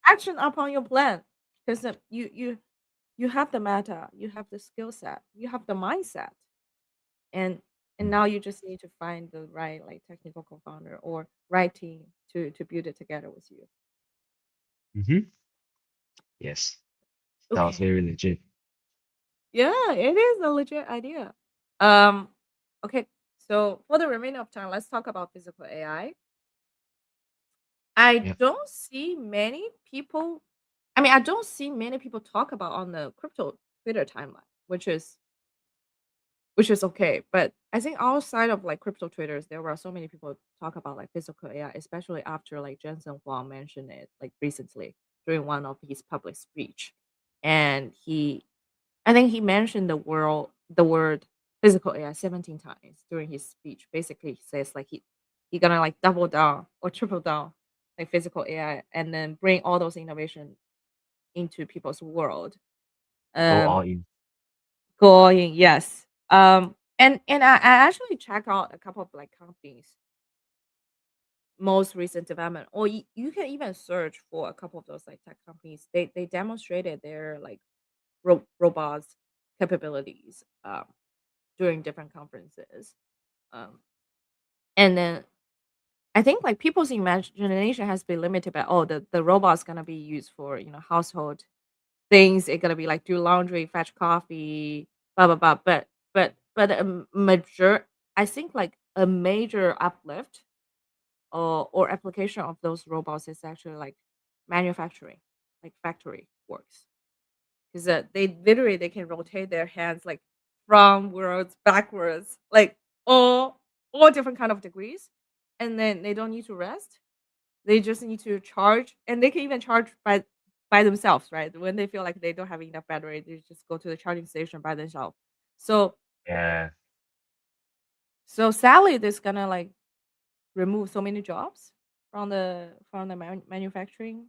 Action upon your plan, because you have the meta, you have the skill set, you have the mindset, and now you just need to find the right like technical co-founder or right team to build it together with you. Mm-hmm. Yes. Sounds Okay. very legit. Yeah, it is a legit idea. Um, okay. So for the remainder of time, let's talk about physical AI. I Yeah. don't see many people. I mean, I don't see many people talk about on the crypto Twitter timeline, which is okay. But I think outside of like crypto traders, there were so many people talk about like physical AI, especially after like Jensen Huang mentioned it like recently during one of his public speech, and I think he mentioned the word physical AI 17 times during his speech. Basically, he says like he gonna like double down or triple down like physical AI, and then bring all those innovation into people's world. Go all Um, in. Going, yes. And I actually check out a couple of like companies most recent development, or you can even search for a couple of those like tech companies. They demonstrated their like robots capabilities during different conferences. Um, and then I think like people's imagination has been limited by, oh, the robot's gonna be used for household things. It's gonna be like do laundry, fetch coffee, blah blah blah. But a major, I think like a major uplift or application of those robots is actually like manufacturing, like factory works, because they literally they can rotate their hands like frontwards, backwards, like all different kind of degrees, and then they don't need to rest. They just need to charge, and they can even charge by themselves, right? When they feel like they don't have enough battery, they just go to the charging station by themselves. So Yeah. so sadly, this gonna like remove so many jobs from the manufacturing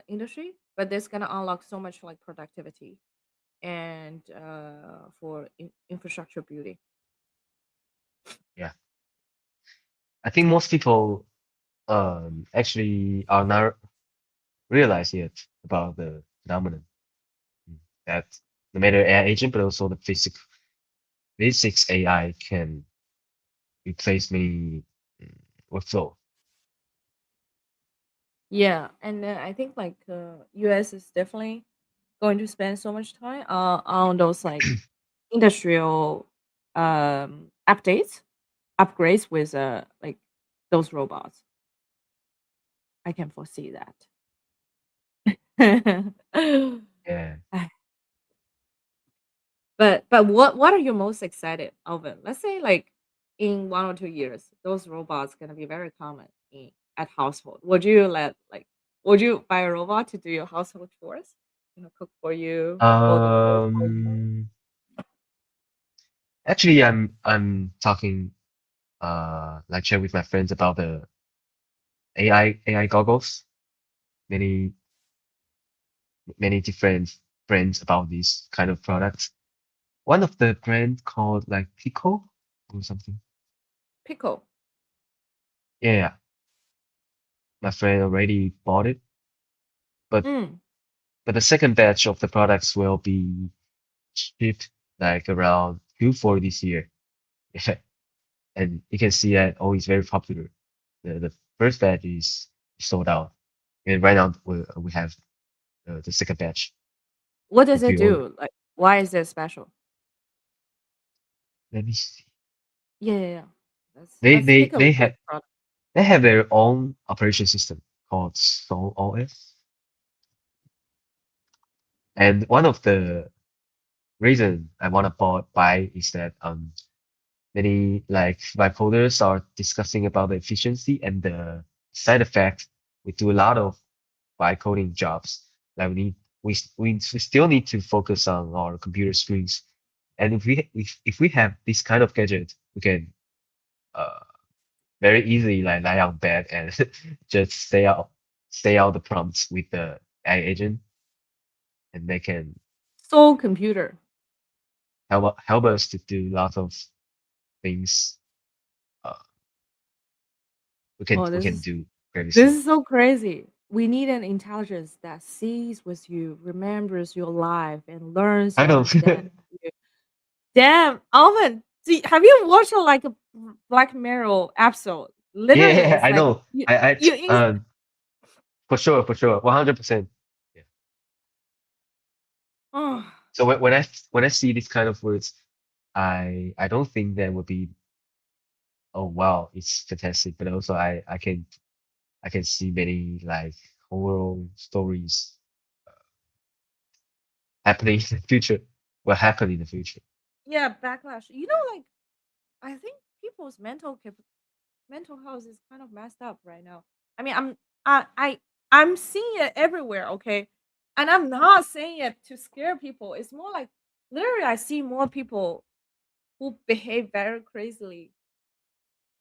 industry, but this gonna unlock so much like productivity and for infrastructure building. Yeah. I think most people actually are not realize yet about the phenomenon that no matter AI agent, but also the physics AI can replace many workflow. Yeah, and I think like US is definitely going to spend so much time on those like industrial upgrades with like those robots. I can foresee that. Yeah. But what are you most excited of it? Let's say like in 1 or 2 years, those robots gonna be very common at household. Would you buy a robot to do your household chores? You know, cook for you, fold the clothes for you. Um, Actually, I'm talking like share with my friends about the AI goggles. Many many different friends about these kind of products. One of the brand called like Pico or something. Pickle. Yeah, yeah, my friend already bought it, but Mm. the second batch of the products will be shipped like around Q4 this year. Yeah, and you can see that oh, it's very popular. The first batch is sold out, and right now we have the second batch What in does it pre-order. do? Like, why is it special? Let me see. Yeah, yeah, yeah. They Let's they take a they look at have the product. they have their own operation system called Soul OS, and one of the reason I want to buy is that many like bipolars are discussing about the efficiency and the side effect. We do a lot of vibe coding jobs. Like we still need to focus on our computer screens. And if we have this kind of gadget, we can uh very easily like lie on bed and just say out the prompts with the AI agent, and they can Soul computer. help us to do lots of things uh Oh, we can do this previously. is so crazy. We need an intelligence that sees with you, remembers your life, and learns I to know. understand you. Damn, Alvin, have you watched like a Black Mirror episode? Literally, Yeah, it's I like know. you, I you. In, for sure, 100%. Yeah. oh, So when I see these kind of words, I don't think that would be oh wow, it's fantastic, but also I can see many like horror stories happening in the future. Will happen in the future. yeah, backlash. You know, like I think people's mental health is kind of messed up right now. I mean, I'm seeing it everywhere, okay? And I'm not saying it to scare people. It's more like literally I see more people who behave very crazily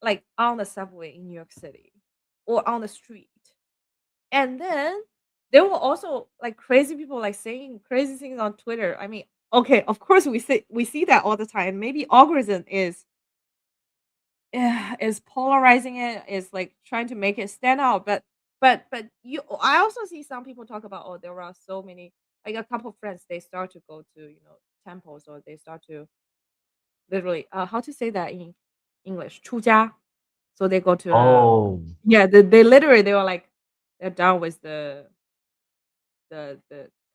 like on the subway in New York City or on the street. And then there were also like crazy people like saying crazy things on Twitter. I mean, okay, of course we see that all the time. Maybe algorithm is polarizing it, is like trying to make it stand out. But you I also see some people talk about, oh, there are so many, like a couple of friends, they start to go to, temples, or they start to literally how to say that in English? 出家. So they go to Oh, yeah, they literally they were like they're done with the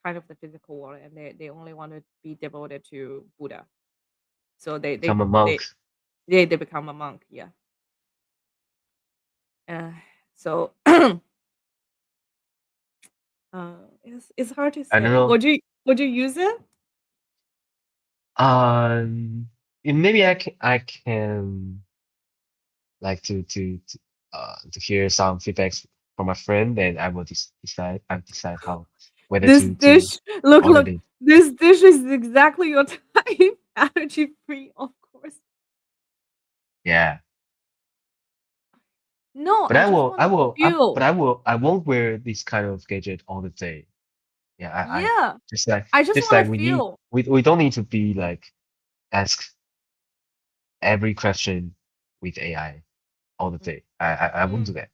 kind of the physical world, and they only want to be devoted to Buddha. So become a monk. they become a monk, yeah. Uh, so it's hard to I don't say. know. Would you use it? Maybe I can like to hear some feedbacks from a friend, and I will decide how whether This to dish, look, order look, it. this dish is exactly your type. Allergy free, of course. Yeah, No, but I just want to but feel. I won't wear this kind of gadget all the day. Yeah, I Yeah, I just just want like to feel. we don't need to be like ask every question with AI all the day. I won't do Mm. that.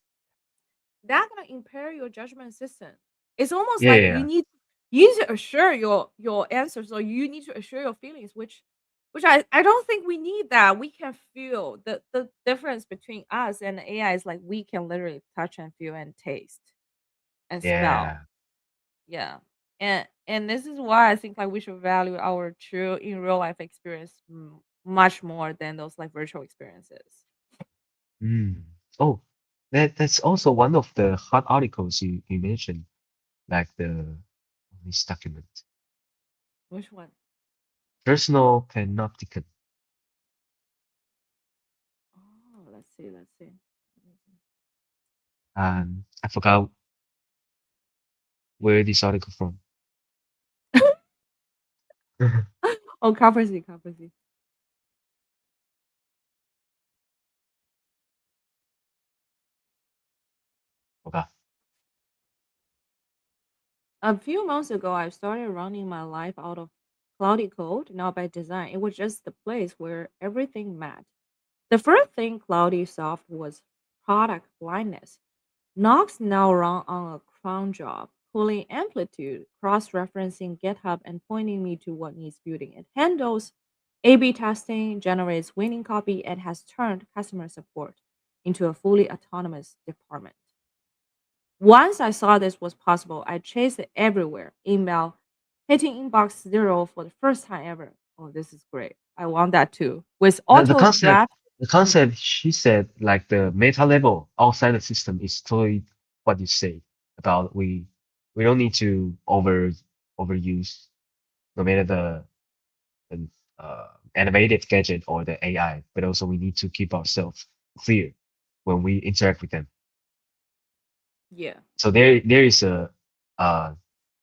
That gonna impair your judgment system. It's almost Yeah, like yeah, you need to assure your answers, or you need to assure your feelings, which I don't think we need that. We can feel the difference between us and AI is like we can literally touch and feel and taste and smell. yeah. Yeah. And this is why I think like we should value our true in real life experience much more than those like virtual experiences. Mm. Oh, that's also one of the hot articles you mentioned, like this document, Which one? personal panopticon. Oh, let's see, let's see. I forgot where this article from. Oh, conference, conference. Forgot. A few months ago, I started running my life out of cloudy code, not by design. It was just the place where everything met. The first thing cloudy solved was product blindness. Knox now run on a cron job, pulling amplitude, cross-referencing GitHub, and pointing me to what needs building. It handles A/B testing, generates winning copy, and has turned customer support into a fully autonomous department. Once I saw this was possible, I chased it everywhere. Email, hitting inbox zero for the first time ever. Oh, this is great. I want that too. With The, the auto concept, draft. the Mm, concept she said, like the meta level outside the system is totally what you say about we don't need to overuse no matter the innovative gadget or the AI, but also we need to keep ourselves clear when we interact with them. yeah. So there is a uh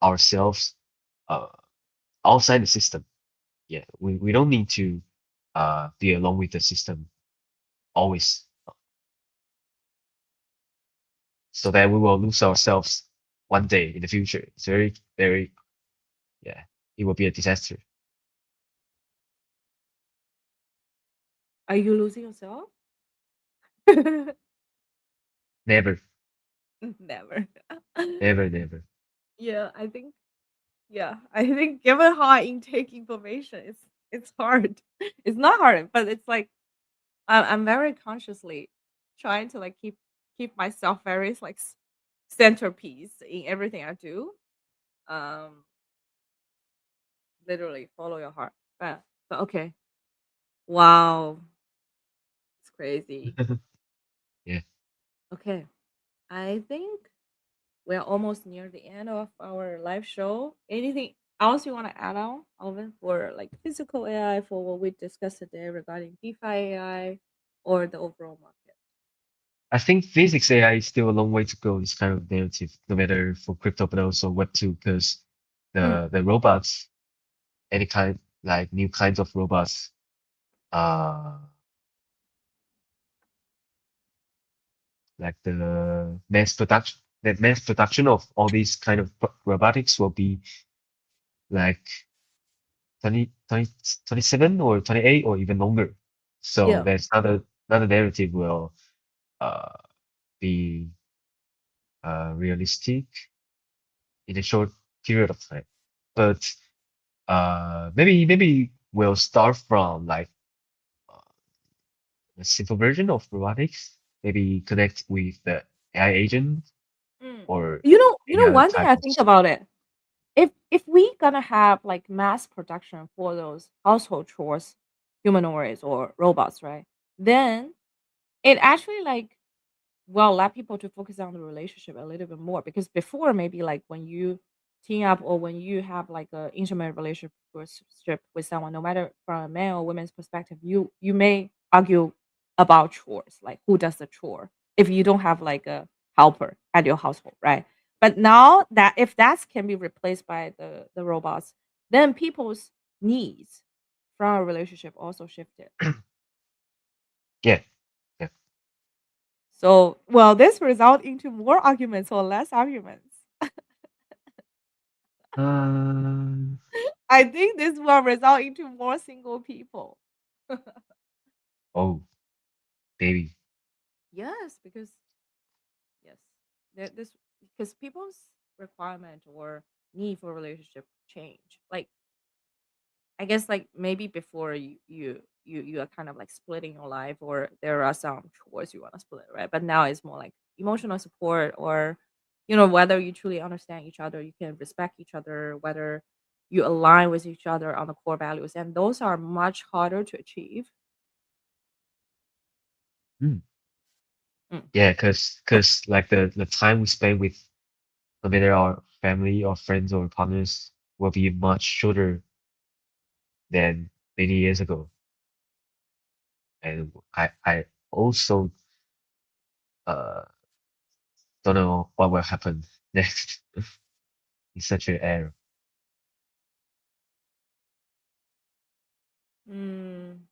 ourselves uh outside the system. Yeah, we don't need to be alone with the system always, so that we will lose ourselves one day in the future. It's very, yeah, it will be a disaster. Are you losing yourself? Never, Never. never, never. Yeah, I think yeah, I think given how I intake information, it's hard. It's not hard, but it's like I'm very consciously trying to like keep myself very like centerpiece in everything I do. Um, literally follow your heart. But okay, wow, it's crazy. Yeah, Okay, I think we're almost near the end of our live show. Anything else you want to add on, Alvin, for like physical AI for what we discussed today regarding DeFi AI or the overall market? I think physics AI is still a long way to go. This kind of narrative, no matter for crypto, but also Web 2, because Mm, the robots, any kind like new kinds of robots, uh, like the mass production of all these kind of robotics will be like 27 or 28 or even longer. So yeah. there's another narrative will uh, be realistic in a short period of time. But maybe we'll start from like uh, a simple version of robotics. Maybe connect with the AI agent Mm. or You any know, other one thing type I of. think about it, if we gonna have like mass production for those household chores, humanoids or robots, right? Then it actually like well let people to focus on the relationship a little bit more because before maybe like when you team up or when you have like a intimate relationship with someone, no matter from a man or woman's perspective, you may argue about chores, like who does the chore if you don't have like a helper at your household, right? But now that if that can be replaced by the robots, then people's needs from a relationship also shifted. Yeah, yeah. So, well, this result into more arguments or less arguments. Um, I think this will result into more single people. oh, baby. Yes, because yes, this because people's requirement or need for relationship change. Like I guess like maybe before you are kind of like splitting your life or there are some chores you want to split, right? But now it's more like emotional support or whether you truly understand each other, you can respect each other, whether you align with each other on the core values, and those are much harder to achieve. Mm. Mm. Yeah, cause like the time we spend with whether our family or friends or partners will be much shorter than many years ago. And I also uh don't know what will happen next in such an era. Mm.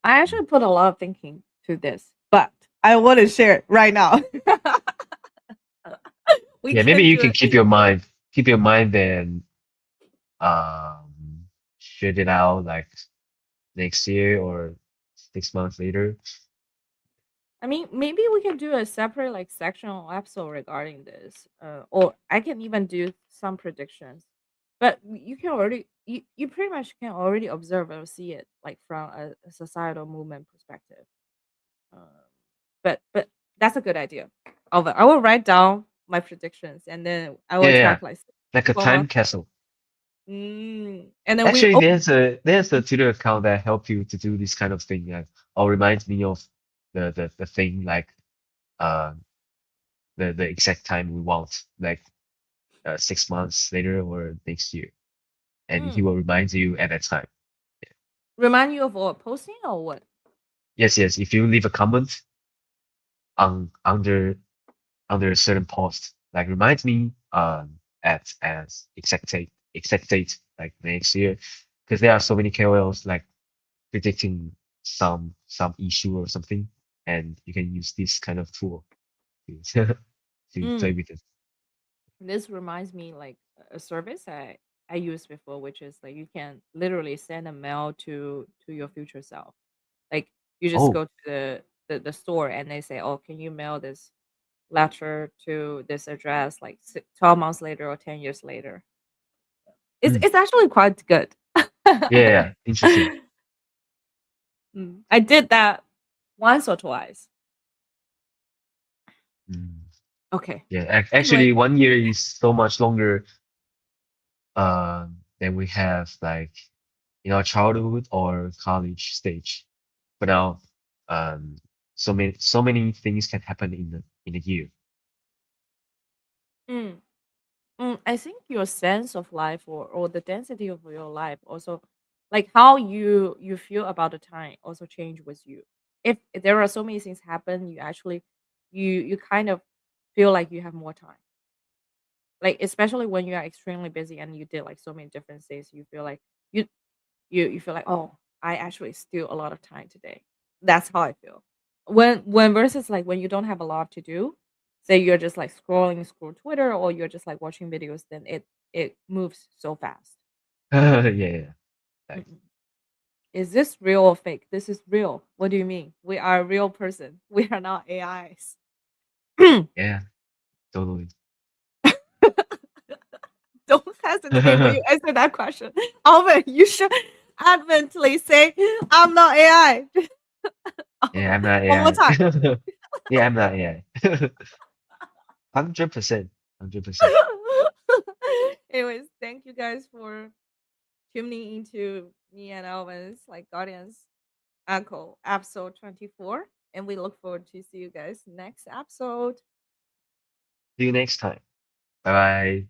I actually put a lot of thinking to this, but I want to share it right now. We Yeah, maybe can you do can it. keep your mind and um share it out like next year or 6 months later. I mean, maybe we can do a separate like sectional episode regarding this, or I can even do some predictions. But you can already you pretty much can already observe or see it like from a societal movement perspective. Um, but that's a good idea. I will write down my predictions and then I Yeah, will yeah, yeah. track like Like a 12 months. time capsule. And then we Actually, oh there's a Twitter account that help you to do this kind of thing. Or reminds me of the thing like uh the exact time we want, like 6 months later or next year, and he mm, will remind you at that time. remind you of what posting or what? Yes, yes. If you leave a comment on under a certain post, like remind me at as exact date like next year, because there are so many KOLs like predicting some issue or something, and you can use this kind of tool to to play Mm. with it. This reminds me like a service I used before, which is like you can literally send a mail to your future self. Like you just Oh, go to the store and they say, "Oh, can you mail this letter to this address?" Like 12 months later or 10 years later. It's mm, it's actually quite good. yeah, yeah, yeah, interesting. I did that once or twice. Mm. Okay. Yeah, Anyway, actually, 1 year is so much longer than we have like in our childhood or college stage. But now, um, so many things can happen in a year. mm, I think your sense of life or the density of your life also like how you feel about the time also change with you. If there are so many things happen, you actually you kind of feel like you have more time. Like especially when you are extremely busy and you did like so many different things, you feel like you you feel like, oh, I actually still a lot of time today. That's how I feel. When versus like when you don't have a lot to do, say you're just like scroll Twitter or you're just like watching videos, then it moves so fast. Yeah, yeah, like Mm-mm. Is this real or fake? This is real. What do you mean? We are a real person. We are not AIs. yeah, totally. Don't hesitate when you answer that question. Alvin, you should adamantly say, I'm not AI. Yeah, I'm not One more time. AI. Yeah, I'm not AI. 100%, 100%. Anyways, thank you guys for tuning into me and Alvin's like Guardians Echo episode 24. And we look forward to see you guys next episode. See you next time. Bye bye.